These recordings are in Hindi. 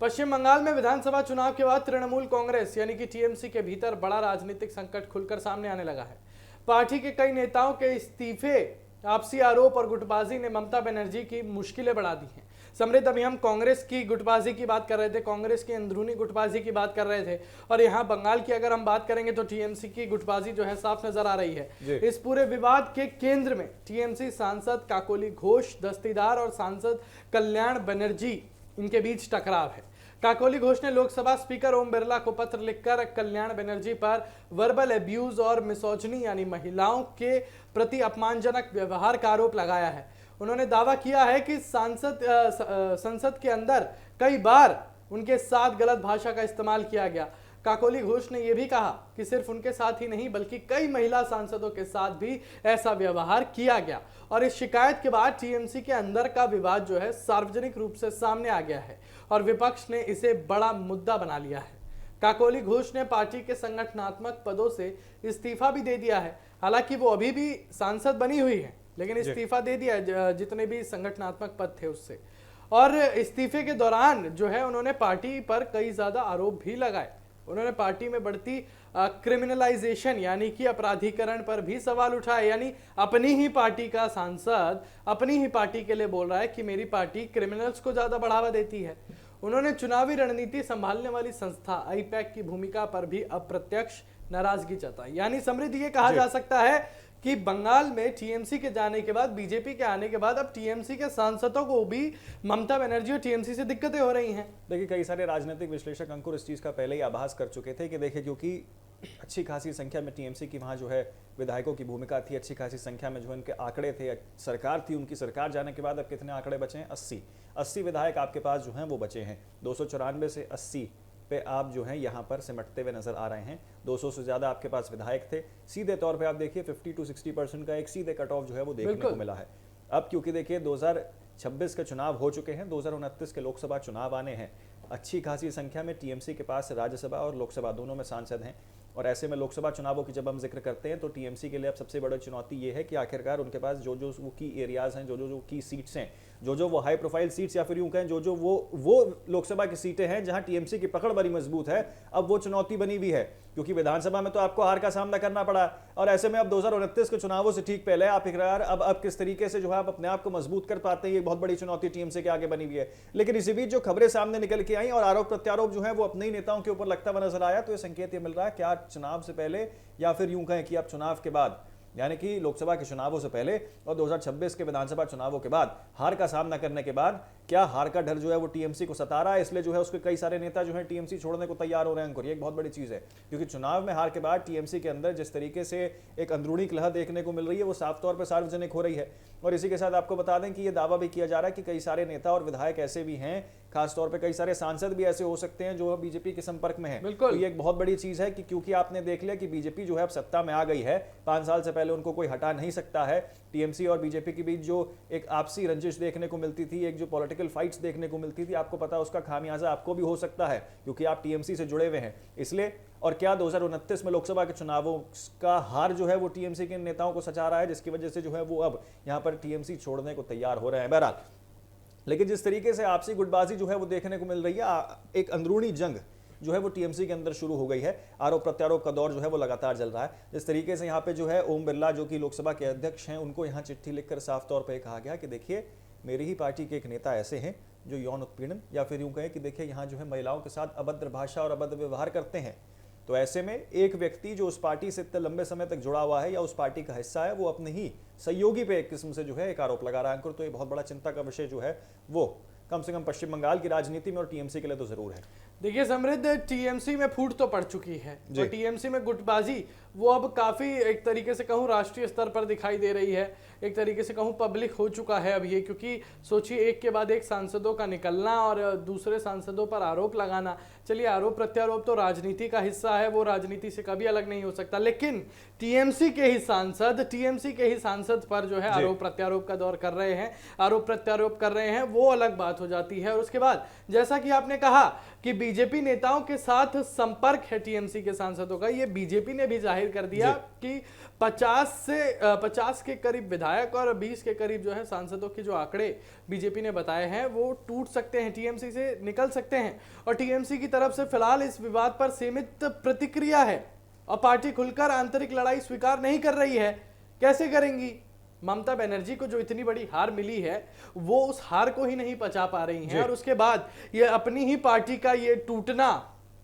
पश्चिम बंगाल में विधानसभा चुनाव के बाद तृणमूल कांग्रेस यानी कि टीएमसी के भीतर बड़ा राजनीतिक संकट खुलकर सामने आने लगा है। पार्टी के कई नेताओं के इस्तीफे, आपसी आरोप और गुटबाजी ने ममता बनर्जी की मुश्किलें बढ़ा दी हैं। समृद्ध, अभी हम कांग्रेस की गुटबाजी की बात कर रहे थे, कांग्रेस की अंदरूनी गुटबाजी की बात कर रहे थे, और यहाँ बंगाल की अगर हम बात करेंगे तो टीएमसी की गुटबाजी जो है साफ नजर आ रही है। इस पूरे विवाद के केंद्र में टीएमसी सांसद काकोली घोष दस्तीदार और सांसद कल्याण बनर्जी, इनके बीच टकराव है। काकोली घोष ने लोकसभा स्पीकर ओम बिरला को पत्र लिखकर कल्याण बनर्जी पर वर्बल एब्यूज और मिसोजनी यानी महिलाओं के प्रति अपमानजनक व्यवहार का आरोप लगाया है। उन्होंने दावा किया है कि संसद के अंदर कई बार उनके साथ गलत भाषा का इस्तेमाल किया गया। काकोली घोष ने यह भी कहा कि सिर्फ उनके साथ ही नहीं बल्कि कई महिला सांसदों के साथ भी ऐसा व्यवहार किया गया, और इस शिकायत के बाद टीएमसी के अंदर का विवाद जो है सार्वजनिक रूप से सामने आ गया है और विपक्ष ने इसे बड़ा मुद्दा बना लिया है। काकोली घोष ने पार्टी के संगठनात्मक पदों से इस्तीफा भी दे दिया है। हालांकि वो अभी भी सांसद बनी हुई है, लेकिन इस्तीफा दे दिया जितने भी संगठनात्मक पद थे उससे। और इस्तीफे के दौरान जो है उन्होंने पार्टी पर कई ज्यादा आरोप भी लगाए। उन्होंने पार्टी में बढ़ती क्रिमिनलाइजेशन यानी कि अपराधीकरण पर भी सवाल उठाए। यानी अपनी ही पार्टी का सांसद अपनी ही पार्टी के लिए बोल रहा है कि मेरी पार्टी क्रिमिनल्स को ज्यादा बढ़ावा देती है। उन्होंने चुनावी रणनीति संभालने वाली संस्था आईपैक की भूमिका पर भी अप्रत्यक्ष नाराजगी जताई। यानी समृद्धि, ये कहा जा सकता है कि बंगाल में टीएमसी के जाने के बाद, बीजेपी के आने के बाद अब टीएमसी के सांसदों को भी ममता बनर्जी और टीएमसी से दिक्कतें हो रही हैं। देखिए, कई सारे राजनीतिक विश्लेषक अंकुर इस चीज का पहले ही आभास कर चुके थे कि देखिए, क्योंकि अच्छी खासी संख्या में टीएमसी की वहाँ जो है विधायकों की भूमिका थी, अच्छी खासी संख्या में जो उनके आंकड़े थे, सरकार थी, उनकी सरकार जाने के बाद अब कितने आंकड़े बचे हैं? 80 विधायक आपके पास जो हैं वो बचे हैं। 294 से 80 पे आप जो है यहाँ पर सिमटते हुए नजर आ रहे हैं। 200 से ज्यादा आपके पास विधायक थे। सीधे तौर पे आप देखिए 50 to 60% का एक सीधे कट ऑफ जो है वो देखने को मिला है। अब क्योंकि देखिए 2026 के चुनाव हो चुके हैं, 2029 के लोकसभा चुनाव आने हैं, अच्छी खासी संख्या में टीएमसी के पास राज्यसभा और लोकसभा दोनों में सांसद हैं, और ऐसे में लोकसभा चुनावों की जब हम जिक्र करते हैं तो टीएमसी के लिए अब सबसे बड़ी चुनौती ये है कि आखिरकार उनके पास जो वो की एरियाज हैं, जो की सीट्स हैं, जो वो हाई प्रोफाइल सीट्स या फिर यूं कहें जो वो लोकसभा की सीटें हैं जहां टीएमसी की पकड़ बड़ी मजबूत है, अब वो चुनौती बनी हुई है। क्योंकि विधानसभा में तो आपको हार का सामना करना पड़ा, और ऐसे में अब 2029 के चुनावों से ठीक पहले आप अब किस तरीके से जो है आप अपने आप को मजबूत कर पाते हैं, ये बहुत बड़ी चुनौती टीएमसी के आगे बनी हुई है। लेकिन इसी बीच जो खबरें सामने निकल के आई और आरोप प्रत्यारोप जो है वो अपने ही नेताओं के ऊपर लगता हुआ नजर आया, तो ये संकेत ये मिल रहा है कि आज चुनाव से पहले या फिर यूं कहें कि अब चुनाव के बाद, यानी कि लोकसभा के चुनावों से पहले और 2026 के विधानसभा चुनावों के बाद हार का सामना करने के बाद क्या हार का डर जो है वो टीएमसी को सता रहा है, इसलिए जो है उसके कई सारे नेता जो है टीएमसी छोड़ने को तैयार हो रहे हैं। अंकुर, ये एक बहुत बड़ी चीज है, क्योंकि चुनाव में हार के बाद टीएमसी के अंदर जिस तरीके से एक अंदरूनी कलह देखने को मिल रही है वो साफ तौर पर सार्वजनिक हो रही है। और इसी के साथ आपको बता दें कि ये दावा भी किया जा रहा है कि कई सारे नेता और विधायक ऐसे भी हैं, खासतौर पे कई सारे सांसद भी ऐसे हो सकते हैं जो बीजेपी के संपर्क में हैं। तो ये एक बहुत बड़ी चीज है कि क्योंकि आपने देख लिया कि बीजेपी जो है अब सत्ता में आ गई है, 5 साल से पहले उनको कोई हटा नहीं सकता है। टीएमसी और बीजेपी के बीच जो एक आपसी रंजिश देखने को मिलती थी, एक जो पॉलिटिकल फाइट्स देखने को मिलती थी, आपको पता है उसका खामियाजा आपको भी हो सकता है क्योंकि आप टीएमसी से जुड़े हुए हैं। इसलिए और क्या 2029 में लोकसभा के चुनावों का हार जो है वो टीएमसी के नेताओं को सचा रहा है, जिसकी वजह से जो है वो अब यहाँ पर टीएमसी छोड़ने को तैयार हो रहे हैं। बहरहाल, लेकिन जिस तरीके से आपसी गुटबाजी जो है वो देखने को मिल रही है, एक अंदरूनी जंग जो है वो टीएमसी के अंदर शुरू हो गई है, आरोप प्रत्यारोप का दौर जो है वो लगातार चल रहा है। जिस तरीके से यहाँ पे जो है ओम बिरला जो कि लोकसभा के अध्यक्ष हैं, उनको यहाँ चिट्ठी लिखकर साफ तौर पर कहा गया कि देखिए मेरी ही पार्टी के एक नेता ऐसे हैं जो यौन उत्पीड़न या फिर यूं कहें कि देखिए यहाँ जो है महिलाओं के साथ अभद्र भाषा और अभद्र व्यवहार करते हैं। तो ऐसे में एक व्यक्ति जो उस पार्टी से इतने लंबे समय तक जुड़ा हुआ है या उस पार्टी का हिस्सा है, वो अपने ही सहयोगी पे एक किस्म से जो है एक आरोप लगा रहा है। अंकुर, तो ये बहुत बड़ा चिंता का विषय जो है वो कम से कम पश्चिम बंगाल की राजनीति में और टीएमसी के लिए तो जरूर है। देखिए समृद्ध, टीएमसी में फूट तो पड़ चुकी है और टीएमसी में गुटबाजी वो अब काफी एक तरीके से कहूँ राष्ट्रीय स्तर पर दिखाई दे रही है, एक तरीके से कहूँ पब्लिक हो चुका है अब ये। क्योंकि सोचिए एक के बाद एक सांसदों का निकलना और दूसरे सांसदों पर आरोप लगाना। चलिए, आरोप प्रत्यारोप तो राजनीति का हिस्सा है, वो राजनीति से कभी अलग नहीं हो सकता, लेकिन टीएमसी के ही सांसद पर जो है आरोप प्रत्यारोप का दौर कर रहे हैं, आरोप प्रत्यारोप कर रहे हैं, वो अलग बात हो जाती है। और उसके बाद जैसा कि आपने कहा कि बीजेपी नेताओं के साथ संपर्क है टीएमसी के सांसदों का। ये बीजेपी ने भी जाहिर कर दिया कि 50 के करीब विधायक और 20 के करीब जो है सांसदों के जो आंकड़े बीजेपी ने बताए हैं वो टूट सकते हैं, टीएमसी से निकल सकते हैं। और टीएमसी की तरफ से फिलहाल इस विवाद पर सीमित प्रतिक्रिया है और पार्टी खुलकर आंतरिक लड़ाई स्वीकार नहीं कर रही है। कैसे करेंगी? ममता बनर्जी को जो इतनी बड़ी हार मिली है वो उस हार को ही नहीं पचा पा रही हैं और उसके बाद ये अपनी ही पार्टी का ये टूटना,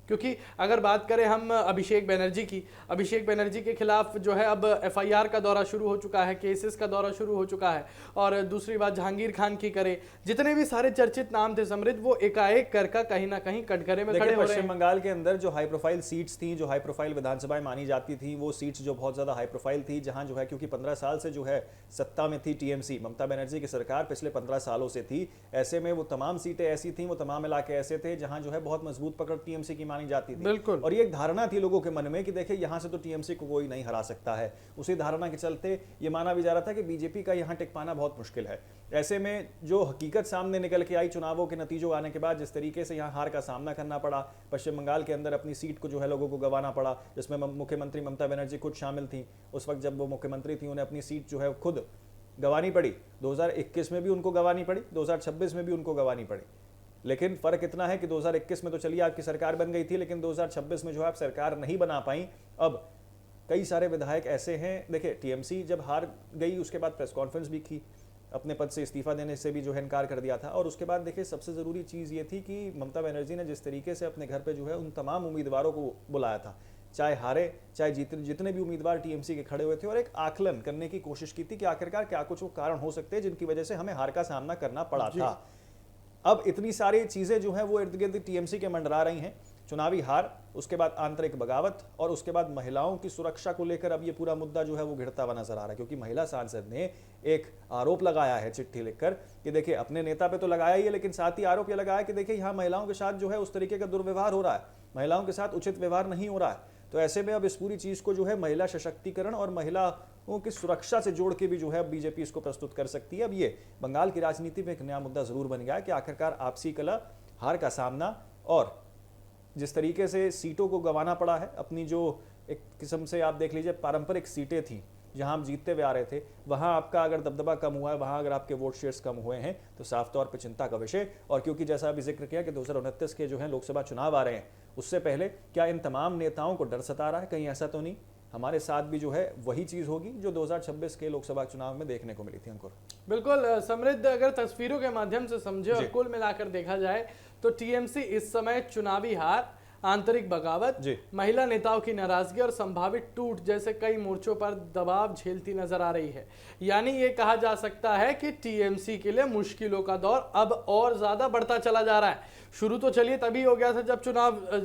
क्योंकि अगर बात करें हम अभिषेक बनर्जी के खिलाफ जो है अब एफआईआर का दौरा शुरू हो चुका है, केसेस का दौरा शुरू हो चुका है। और दूसरी बात जहांगीर खान की करें, जितने भी सारे चर्चित नाम थे समृद्ध, वो एकाएक कर कहीं ना कहीं कटघरे में खड़े हो रहे हैं। पश्चिम बंगाल के अंदर जो हाई प्रोफाइल सीट्स थी, जो हाई प्रोफाइल विधानसभाएं मानी जाती थी, वो सीट्स जो बहुत ज्यादा हाई प्रोफाइल थी, जहां जो है क्योंकि 15 साल से जो है सत्ता में थी टीएमसी, ममता बनर्जी की सरकार पिछले 15 सालों से थी, ऐसे में वो तमाम सीटें ऐसी थी, वो तमाम इलाके ऐसे थे जहां जो है बहुत मजबूत पकड़ टीएमसी की मानी जाती थी। बिल्कुल। और ये एक धारणा थी लोगों के मन में कि देखिए यहां से तो टीएमसी को कोई नहीं हरा सकता है। उसी धारणा के चलते ये माना भी जा रहा था कि बीजेपी का यहां टिक पाना बहुत मुश्किल है। ऐसे में जो हकीकत सामने निकल के आई चुनावों के नतीजों आने के बाद, जिस तरीके से यहां हार का सामना करना पड़ा, पश्चिम बंगाल के अंदर अपनी सीट को जो है लोगों को गंवाना पड़ा, जिसमें मुख्यमंत्री ममता बनर्जी खुद शामिल थी। उस वक्त जब वो मुख्यमंत्री थी उन्हें अपनी सीट जो है खुद गंवानी पड़ी। 2021 में भी उनको गंवानी पड़ी, 2026 में भी उनको गंवानी पड़ी। लेकिन फर्क इतना है कि 2021 में तो चलिए आपकी सरकार बन गई थी, लेकिन 2026 में जो आप सरकार नहीं बना पाई। अब कई सारे विधायक ऐसे हैं, देखिए टीएमसी जब हार गई उसके बाद प्रेस कॉन्फ्रेंस भी की, अपने पद से इस्तीफा देने से भी जो है इनकार कर दिया था। और उसके बाद देखिए सबसे जरूरी चीज ये थी कि ममता बनर्जी ने जिस तरीके से अपने घर पे जो है उन तमाम उम्मीदवारों को बुलाया था, चाहे हारे चाहे जितने भी उम्मीदवार टीएमसी के खड़े हुए थे, और एक आकलन करने की कोशिश की थी कि आखिरकार क्या कुछ वो कारण हो सकते हैं जिनकी वजह से हमें हार का सामना करना पड़ा था। अब इतनी सारी चीजें जो हैं वो इर्द गिर्द टीएमसी के मंडरा रही हैं। चुनावी हार, उसके बाद आंतरिक बगावत, और उसके बाद महिलाओं की सुरक्षा को लेकर अब ये पूरा मुद्दा जो है वो घिरता हुआ नजर आ रहा है। क्योंकि महिला सांसद ने एक आरोप लगाया है चिट्ठी लिखकर कि देखिए अपने नेता पे तो लगाया ही है, लेकिन साथ ही आरोप ये लगाया कि देखिए यहाँ महिलाओं के साथ जो है उस तरीके का दुर्व्यवहार हो रहा है, महिलाओं के साथ उचित व्यवहार नहीं हो रहा है। तो ऐसे में अब इस पूरी चीज को जो है महिला सशक्तिकरण और महिलाओं की सुरक्षा से जोड़ के भी जो है बीजेपी इसको प्रस्तुत कर सकती है। अब ये बंगाल की राजनीति में एक नया मुद्दा जरूर बन गया है कि आखिरकार आपसी कलह, हार का सामना, और जिस तरीके से सीटों को गंवाना पड़ा है, अपनी जो एक किस्म से आप देख लीजिए पारंपरिक सीटें थी जहां हम जीतते हुए आ रहे थे, वहां आपका अगर दबदबा कम हुआ है, वहां अगर आपके वोट शेयर्स कम हुए हैं तो साफ तौर पर चिंता का विषय। और क्योंकि जैसा अभी जिक्र किया कि 2029 के जो है लोकसभा चुनाव आ रहे हैं, उससे पहले क्या इन तमाम नेताओं को डर सता रहा है? कहीं ऐसा तो नहीं हमारे साथ भी जो है वही चीज होगी जो 2026 के लोकसभा चुनाव में देखने को मिली थी? अंकुर बिल्कुल समृद्ध, अगर तस्वीरों के माध्यम से समझे और कुल मिलाकर देखा जाए तो टीएमसी इस समय चुनावी हार, आंतरिक बगावत, महिला नेताओं की नाराजगी और संभावित टूट जैसे कई मोर्चों पर दबाव झेलती नजर आ रही है। यानी ये कहा जा सकता है कि टीएमसी के लिए मुश्किलों का दौर अब और ज्यादा बढ़ता चला जा रहा है। शुरू तो चलिए तभी हो गया था जब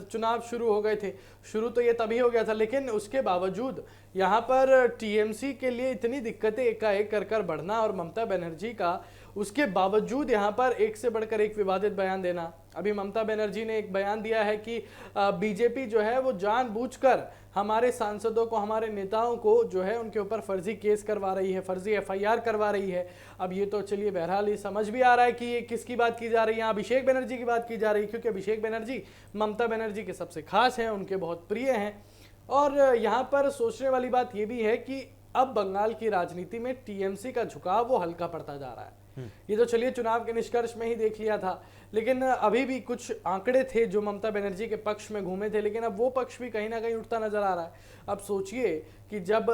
चुनाव शुरू हो गए थे, शुरू तो ये तभी हो गया था, लेकिन उसके बावजूद यहाँ पर टीएमसी के लिए इतनी दिक्कतें एकाएक कर बढ़ना और ममता बनर्जी का उसके बावजूद यहाँ पर एक से बढ़कर एक विवादित बयान देना। अभी ममता बनर्जी ने एक बयान दिया है कि बीजेपी जो है वो जानबूझकर हमारे सांसदों को, हमारे नेताओं को जो है उनके ऊपर फर्जी केस करवा रही है, फर्जी एफआईआर करवा रही है। अब ये तो चलिए बहरहाल ये समझ भी आ रहा है कि ये किसकी बात की जा रही है, अभिषेक बनर्जी की बात की जा रही है, क्योंकि अभिषेक बनर्जी ममता बनर्जी के सबसे खास हैं, उनके बहुत प्रिय हैं। और यहाँ पर सोचने वाली बात ये भी है कि अब बंगाल की राजनीति में टीएमसी का झुकाव वो हल्का पड़ता जा रहा है। ये तो चलिए चुनाव के निष्कर्ष में ही देख लिया था, लेकिन अभी भी कुछ आंकड़े थे जो ममता बनर्जी के पक्ष में घूमे थे, लेकिन अब वो पक्ष भी कहीं ना कहीं उठता नजर आ रहा है। अब सोचिए कि जब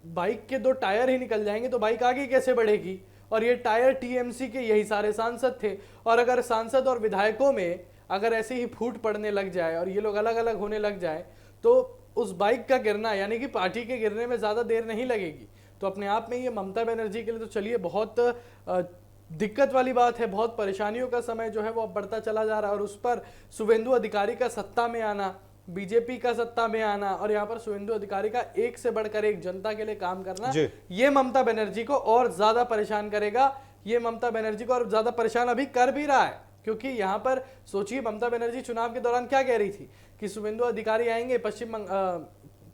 बाइक के 2 टायर ही निकल जाएंगे तो बाइक आगे कैसे बढ़ेगी? और ये टायर टीएमसी के यही सारे सांसद थे, और अगर सांसद और विधायकों में अगर ऐसे ही फूट पड़ने लग जाए और ये लोग अलग अलग होने लग जाए तो उस बाइक का गिरना यानी कि पार्टी के गिरने में ज्यादा देर नहीं लगेगी। तो अपने आप में ये ममता बनर्जी के लिए तो चलिए बहुत दिक्कत वाली बात है, बहुत परेशानियों का समय जो है वो अब बढ़ता चला जा रहा है। और उस पर शुभेंदु अधिकारी का सत्ता में आना, बीजेपी का सत्ता में आना, और यहाँ पर शुभेंदु अधिकारी का एक से बढ़कर एक जनता के लिए काम करना, ये ममता बनर्जी को और ज्यादा परेशान करेगा। ये ममता बनर्जी को और ज्यादा परेशान अभी कर भी रहा है, क्योंकि यहाँ पर सोचिए ममता बनर्जी चुनाव के दौरान क्या कह रही थी कि शुभेंदु अधिकारी आएंगे,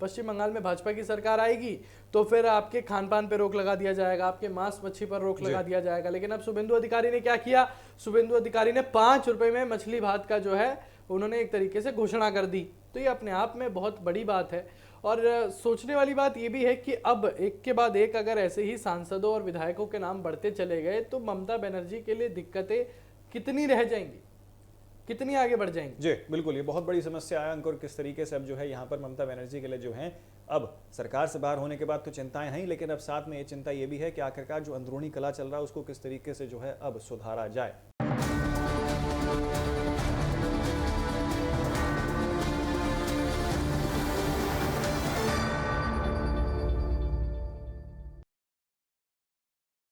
पश्चिम बंगाल में भाजपा की सरकार आएगी तो फिर आपके खान पान पे रोक लगा दिया जाएगा, आपके मांस मच्छी पर रोक लगा दिया जाएगा। लेकिन अब शुभेंदु अधिकारी ने क्या किया? शुभेंदु अधिकारी ने 5 रुपए में मछली भात का जो है उन्होंने एक तरीके से घोषणा कर दी। तो ये अपने आप में बहुत बड़ी बात है और सोचने वाली बात ये भी है कि अब एक के बाद एक अगर ऐसे ही सांसदों और विधायकों के नाम बढ़ते चले गए तो ममता बनर्जी के लिए दिक्कतें कितनी रह जाएंगी, कितनी आगे बढ़ जाएंगी। जी बिल्कुल, ये बहुत बड़ी समस्या है अंकुर, किस तरीके से अब जो है यहाँ पर ममता बनर्जी के लिए जो है अब सरकार से बाहर होने के बाद तो चिंताएं हैं, लेकिन अब साथ में ये चिंता ये भी है कि आखिरकार जो अंदरूनी कला चल रहा है उसको किस तरीके से जो है अब सुधारा जाए।